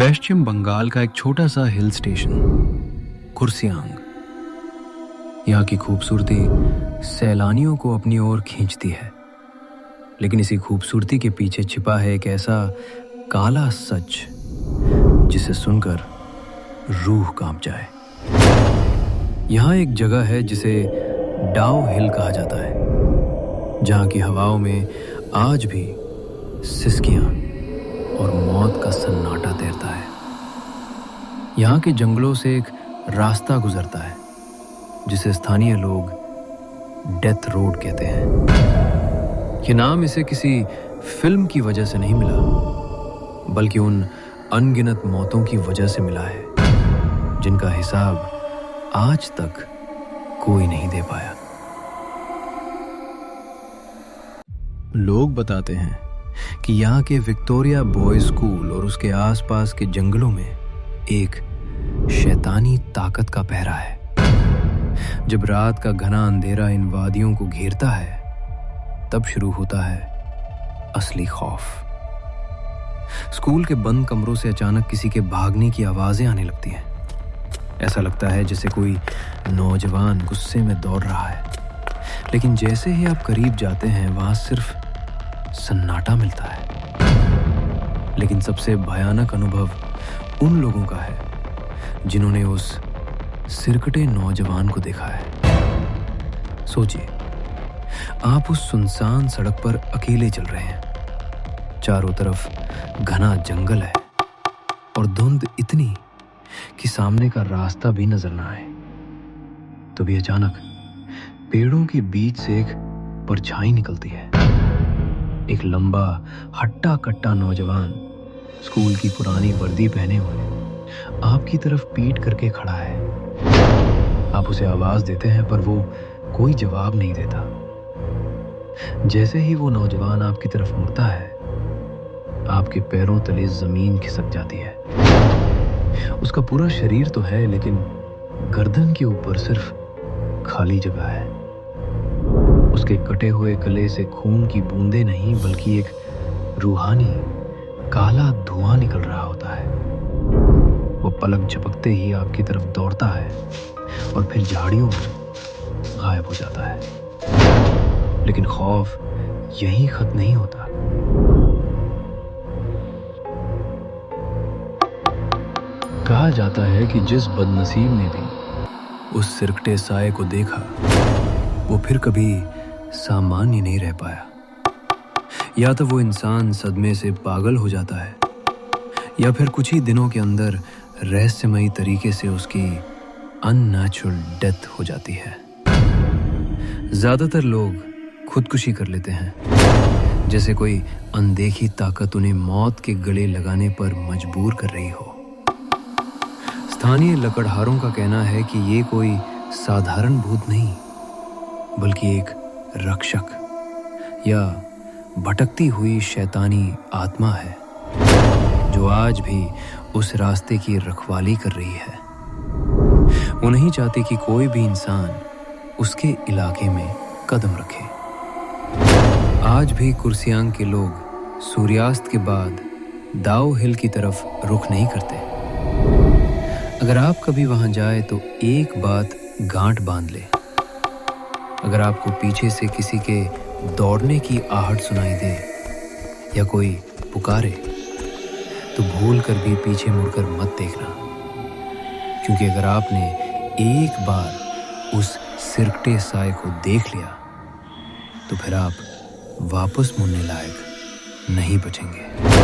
पश्चिम बंगाल का एक छोटा सा हिल स्टेशन कुर्सियांग। यहाँ की खूबसूरती सैलानियों को अपनी ओर खींचती है, लेकिन इसी खूबसूरती के पीछे छिपा है एक ऐसा काला सच जिसे सुनकर रूह कांप जाए। यहाँ एक जगह है जिसे डाउ हिल कहा जाता है, जहाँ की हवाओं में आज भी सिसकियाँ और मौत का सन्नाटा तैरता है। यहाँ के जंगलों से एक रास्ता गुजरता है जिसे स्थानीय लोग डेथ रोड कहते हैं। ये नाम इसे किसी फिल्म की वजह से नहीं मिला, बल्कि उन अनगिनत मौतों की वजह से मिला है जिनका हिसाब आज तक कोई नहीं दे पाया। लोग बताते हैं कि यहाँ के विक्टोरिया बॉयज स्कूल और उसके आसपास के जंगलों में एक शैतानी ताकत का पहरा है। जब रात का घना अंधेरा इन वादियों को घेरता है, तब शुरू होता है असली खौफ। स्कूल के बंद कमरों से अचानक किसी के भागने की आवाजें आने लगती हैं। ऐसा लगता है जैसे कोई नौजवान गुस्से में दौड़ रहा है, लेकिन जैसे ही आप करीब जाते हैं, वहां सिर्फ सन्नाटा मिलता है। लेकिन सबसे भयानक अनुभव उन लोगों का है जिन्होंने उस सिरकटे नौजवान को देखा है। सोचिए, आप उस सुनसान सड़क पर अकेले चल रहे हैं। चारों तरफ घना जंगल है और धुंध इतनी कि सामने का रास्ता भी नजर ना आए। तभी अचानक पेड़ों के बीच से एक परछाई निकलती है। एक लंबा हट्टा कट्टा नौजवान स्कूल की पुरानी वर्दी पहने हुए आपकी तरफ पीठ करके खड़ा है। आप उसे आवाज देते हैं, पर वो कोई जवाब नहीं देता। जैसे ही वो नौजवान आपकी तरफ मुड़ता है, आपके पैरों तले जमीन खिसक जाती है। उसका पूरा शरीर तो है, लेकिन गर्दन के ऊपर सिर्फ खाली जगह है। उसके कटे हुए गले से खून की बूंदें नहीं, बल्कि एक रूहानी काला धुआं निकल रहा होता है। वो पलक झपकते ही आपकी तरफ दौड़ता है और फिर झाड़ियों में गायब हो जाता है। लेकिन खौफ यहीं खत्म नहीं होता। कहा जाता है कि जिस बदनसीब ने भी उस सिरकटे साए को देखा, वो फिर कभी सामान्य नहीं रह पाया। या तो वो इंसान सदमे से पागल हो जाता है, या फिर कुछ ही दिनों के अंदर रहस्यमयी तरीके से उसकी अननेचुरल डेथ हो जाती है। ज्यादातर लोग खुदकुशी कर लेते हैं, जैसे कोई अनदेखी ताकत उन्हें मौत के गले लगाने पर मजबूर कर रही हो। स्थानीय लकड़हारों का कहना है कि ये कोई साधारण भूत नहीं, बल्कि एक रक्षक या भटकती हुई शैतानी आत्मा है, जो आज भी उस रास्ते की रखवाली कर रही है। वो नहीं चाहती कि कोई भी इंसान उसके इलाके में कदम रखे। आज भी कुर्सियांग के लोग सूर्यास्त के बाद दाओ हिल की तरफ रुख नहीं करते। अगर आप कभी वहां जाए तो एक बात गांठ बांध ले, अगर आपको पीछे से किसी के दौड़ने की आहट सुनाई दे या कोई पुकारे, तो भूल कर भी पीछे मुड़कर मत देखना, क्योंकि अगर आपने एक बार उस सिरकटे साए को देख लिया, तो फिर आप वापस मुड़ने लायक नहीं बचेंगे।